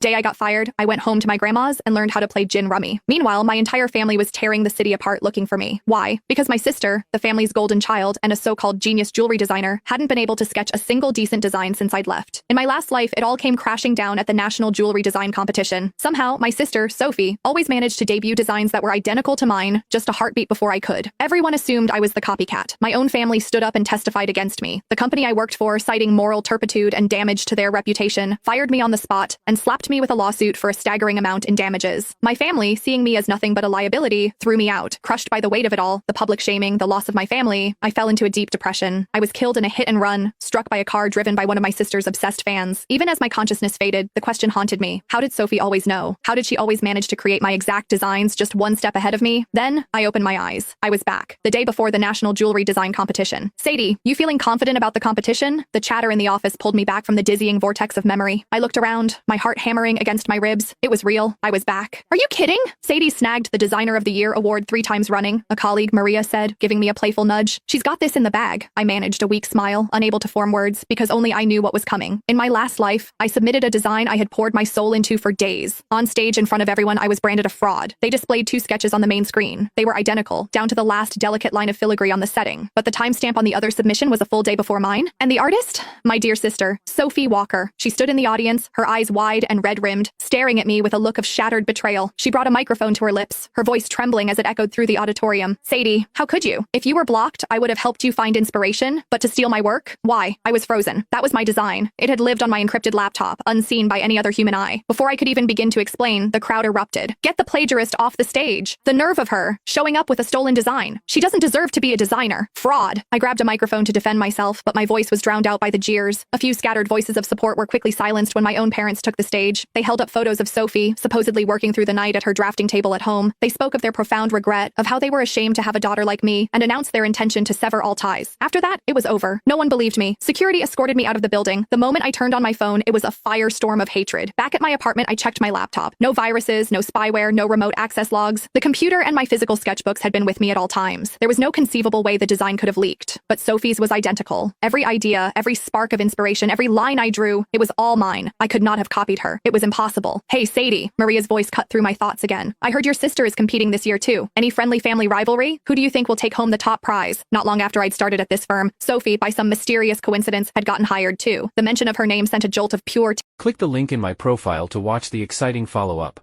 Day I got fired, I went home to my grandma's and learned how to play gin rummy. Meanwhile, my entire family was tearing the city apart looking for me. Why? Because my sister, the family's golden child and a so-called genius jewelry designer, hadn't been able to sketch a single decent design since I'd left. In my last life, it all came crashing down at the National Jewelry Design Competition. Somehow, my sister, Sophie, always managed to debut designs that were identical to mine, just a heartbeat before I could. Everyone assumed I was the copycat. My own family stood up and testified against me. The company I worked for, citing moral turpitude and damage to their reputation, fired me on the spot and slapped me with a lawsuit for a staggering amount in damages. My family, seeing me as nothing but a liability, threw me out. Crushed by the weight of it all, the public shaming, the loss of my family, I fell into a deep depression. I was killed in a hit and run, struck by a car driven by one of my sister's obsessed fans. Even as my consciousness faded, the question haunted me. How did Sophie always know? How did she always manage to create my exact designs just one step ahead of me? Then, I opened my eyes. I was back. The day before the National Jewelry Design Competition. Sadie, you feeling confident about the competition? The chatter in the office pulled me back from the dizzying vortex of memory. I looked around, my heart hammering against my ribs. It was real. I was back. Are you kidding? Sadie snagged the Designer of the Year award 3 times running, a colleague, Maria, said, giving me a playful nudge. She's got this in the bag. I managed a weak smile, unable to form words, because only I knew what was coming. In my last life, I submitted a design I had poured my soul into for days. On stage in front of everyone, I was branded a fraud. They displayed 2 sketches on the main screen. They were identical, down to the last delicate line of filigree on the setting. But the timestamp on the other submission was a full day before mine. And the artist? My dear sister, Sophie Walker. She stood in the audience, her eyes wide and red-rimmed, staring at me with a look of shattered betrayal. She brought a microphone to her lips, her voice trembling as it echoed through the auditorium. Sadie, how could you? If you were blocked, I would have helped you find inspiration, but to steal my work? Why? I was frozen. That was my design. It had lived on my encrypted laptop, unseen by any other human eye. Before I could even begin to explain, the crowd erupted. Get the plagiarist off the stage. The nerve of her, showing up with a stolen design. She doesn't deserve to be a designer. Fraud. I grabbed a microphone to defend myself, but my voice was drowned out by the jeers. A few scattered voices of support were quickly silenced when my own parents took the stage. They held up photos of Sophie, supposedly working through the night at her drafting table at home. They spoke of their profound regret, of how they were ashamed to have a daughter like me, and announced their intention to sever all ties. After that, it was over. No one believed me. Security escorted me out of the building. The moment I turned on my phone, it was a firestorm of hatred. Back at my apartment, I checked my laptop. No viruses, no spyware, no remote access logs. The computer and my physical sketchbooks had been with me at all times. There was no conceivable way the design could have leaked. But Sophie's was identical. Every idea, every spark of inspiration, every line I drew, it was all mine. I could not have copied her. It was impossible. Hey, Sadie, Maria's voice cut through my thoughts again. I heard your sister is competing this year too. Any friendly family rivalry? Who do you think will take home the top prize? Not long after I'd started at this firm, Sophie, by some mysterious coincidence, had gotten hired too. The mention of her name sent a jolt of pure Click the link in my profile to watch the exciting follow-up.